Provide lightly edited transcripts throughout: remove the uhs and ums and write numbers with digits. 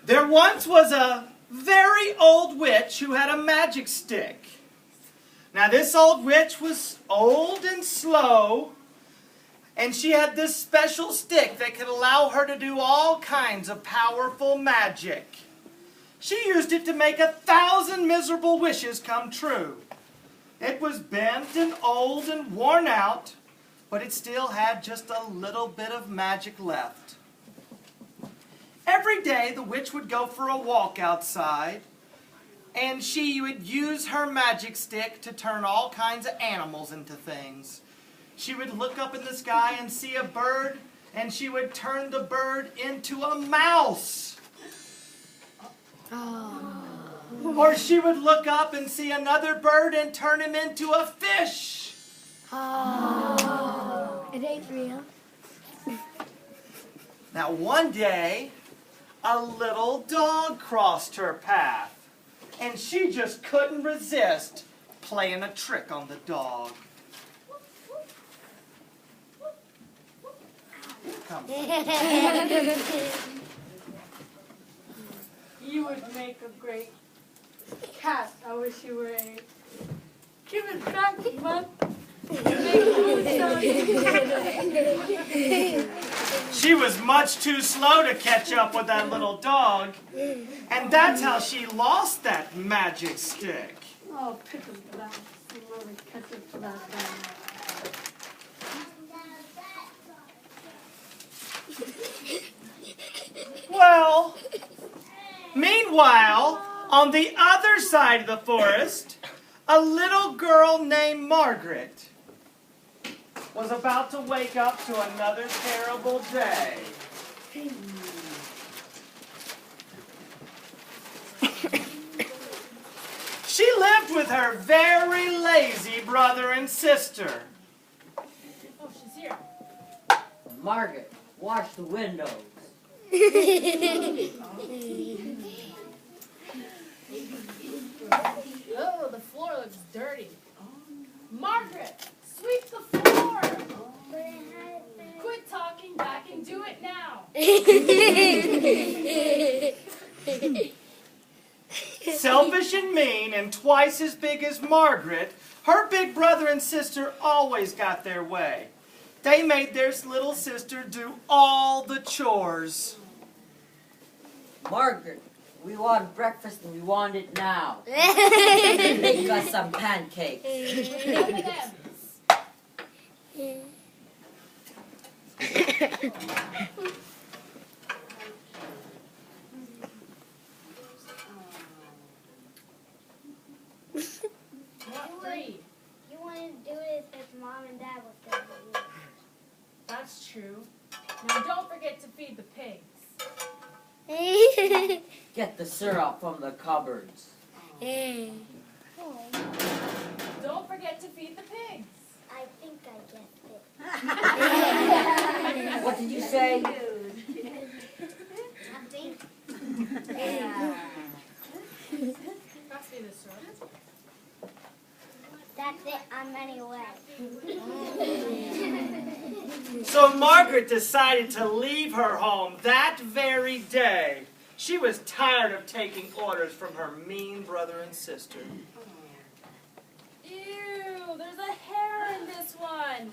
There once was a very old witch who had a magic stick. Now this old witch was old and slow, and she had this special stick that could allow her to do all kinds of powerful magic. She used it to make 1,000 miserable wishes come true. It was bent and old and worn out, but it still had just a little bit of magic left. Every day the witch would go for a walk outside, and she would use her magic stick to turn all kinds of animals into things. She would look up in the sky and see a bird, and she would turn the bird into a mouse. Or she would look up and see another bird and turn him into a fish. It ain't real. Now one day, a little dog crossed her path, and she just couldn't resist playing a trick on the dog. Come on. You would make a great cat. I wish you were a... Give it back, Mom. She was much too slow to catch up with that little dog, and that's how she lost that magic stick. Oh, pick up that. Mother catch it to that dog. Well, meanwhile, on the other side of the forest, a little girl named Margaret was about to wake up to another terrible day. She lived with her very lazy brother and sister. Oh, she's here. Margaret, wash the windows. Oh, the floor looks dirty. Margaret, sweep the floor. Quit talking back and do it now. Selfish and mean and twice as big as Margaret, her big brother and sister always got their way. They made their little sister do all the chores. Margaret, we want breakfast and we want it now. Make us some pancakes. You wanted to do it if Mom and Dad were still here. That's true. Now don't forget to feed the pigs. Get the syrup from the cupboards. Don't forget to feed the pigs. I think I guessed it. What did you say? Nothing. Pass me the syrup. That's it. I'm anyway. So Margaret decided to leave her home that very day. She was tired of taking orders from her mean brother and sister. Ew, there's a hair in this one.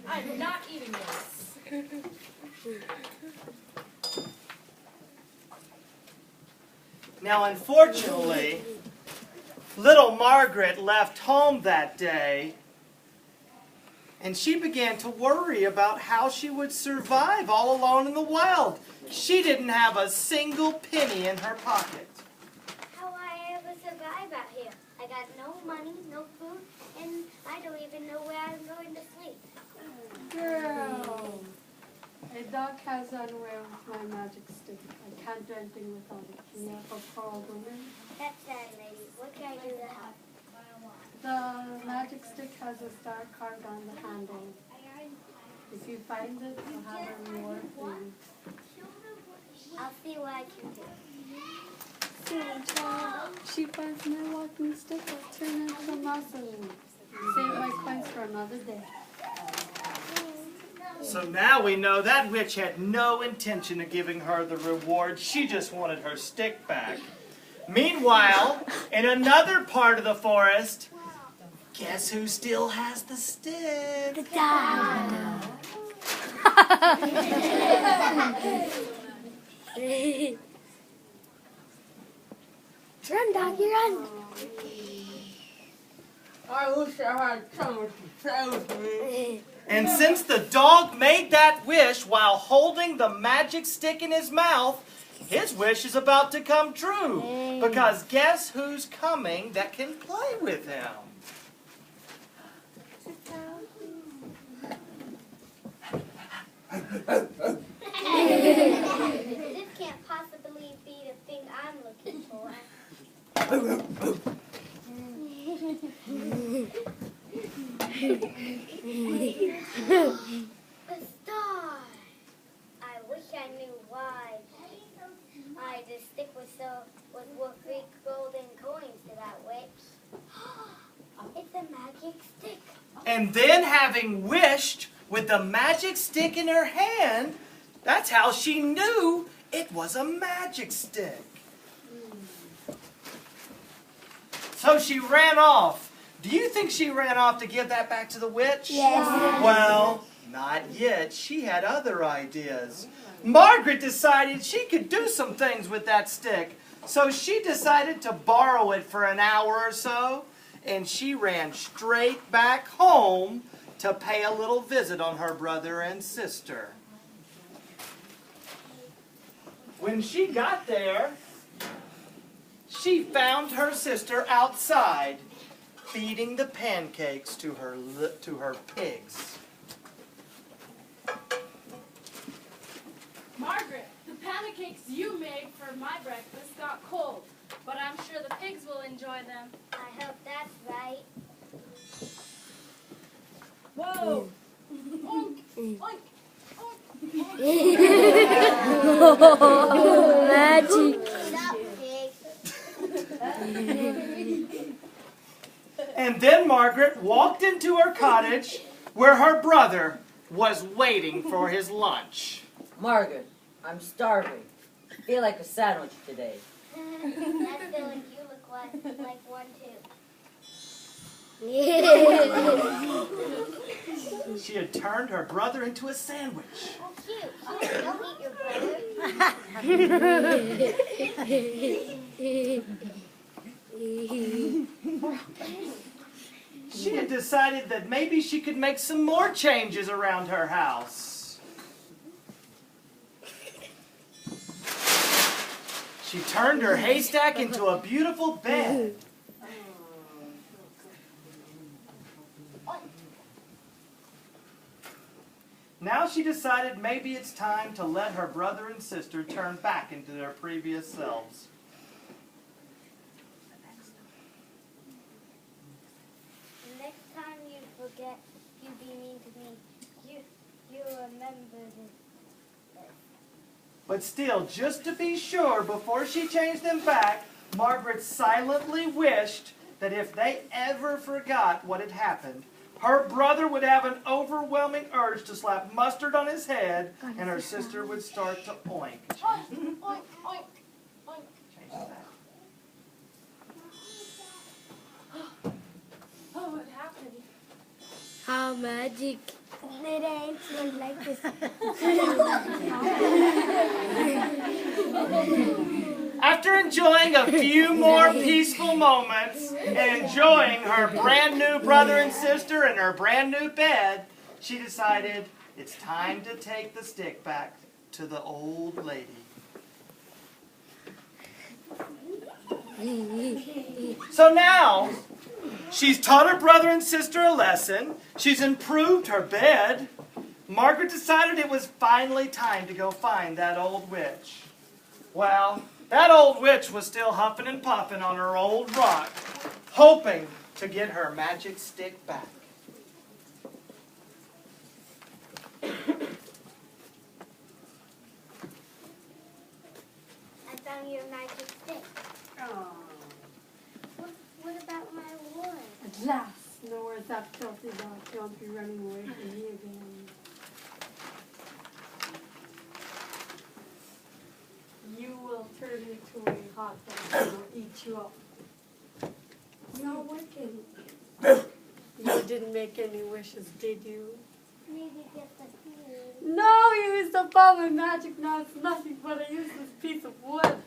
I'm not eating this. Now, unfortunately, little Margaret left home that day, and she began to worry about how she would survive all alone in the wild. She didn't have a single penny in her pocket. How will I ever survive out here? I got no money, no food, and I don't even know where I'm going to sleep. Girl, a dog has unaware with my magic stick. I can't do anything without it. Can you help a poor old woman? That's that, lady. What can I do to help? The magic stick has a star carved on the handle. If you find it, I'll have a reward for you. I'll see what I can do. She finds my walking stick. I'll turn into a mouse and save my coins for another day. So now we know that witch had no intention of giving her the reward. She just wanted her stick back. Meanwhile, in another part of the forest, guess who still has the stick? The dog. Run, doggy, run. I wish I had someone to play with me. And since the dog made that wish while holding the magic stick in his mouth, his wish is about to come true. Because guess who's coming that can play with him? This can't possibly be the thing I'm looking for. A star. I wish I knew why. The stick was worth 3 golden coins to that witch. It's a magic stick. And then having wished with the magic stick in her hand, that's how she knew it was a magic stick. So she ran off. Do you think she ran off to give that back to the witch? Yes. Well, not yet. She had other ideas. Margaret decided she could do some things with that stick. So she decided to borrow it for an hour or so, and she ran straight back home to pay a little visit on her brother and sister. When she got there, she found her sister outside feeding the pancakes to her pigs. Margaret, the pancakes you made for my breakfast got cold, but I'm sure the pigs will enjoy them. I hope that's right. Whoa! Oink, oink, oink. Magic. Stop, pig. And then Margaret walked into her cottage where her brother was waiting for his lunch. Margaret, I'm starving. I feel like a sandwich today. That's feeling you look like one too. She had turned her brother into a sandwich. Oh, cute. Don't eat your brother. She had decided that maybe she could make some more changes around her house. She turned her haystack into a beautiful bed. Now she decided maybe it's time to let her brother and sister turn back into their previous selves. Next time you forget you be mean to me, you remember this. But still, just to be sure, before she changed them back, Margaret silently wished that if they ever forgot what had happened, her brother would have an overwhelming urge to slap mustard on his head, and her sister would start to oink. Oink, oink, oink, oink. Change it back. Oh, what happened? How magic. It ain't look like this. After enjoying a few more peaceful moments and enjoying her brand new brother and sister and her brand new bed, she decided it's time to take the stick back to the old lady. So now, she's taught her brother and sister a lesson. She's improved her bed. Margaret decided it was finally time to go find that old witch. Well, that old witch was still huffing and puffing on her old rock, hoping to get her magic stick back. I found your magic stick. What about my wood? At last, now where's that filthy dog? Don't be running away from me again. turn into a hot dog and I'll eat you up. Not working. You didn't make any wishes, did you? Maybe just a few. No, you used up all my magic. Now it's nothing but a useless piece of wood.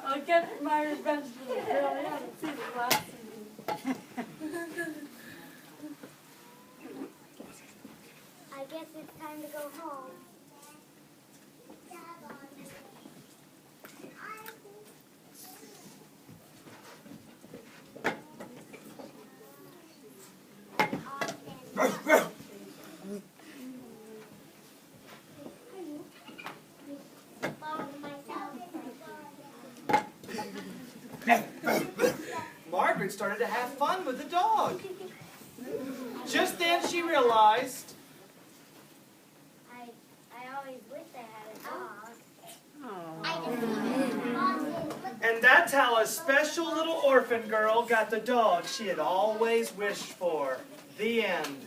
I'll get my revenge for the girl I haven't seen the last evening. I guess it's time to go home. Margaret started to have fun with the dog. Just then she realized, I always wish I had a dog. and that's how a special little orphan girl got the dog she had always wished for. The end.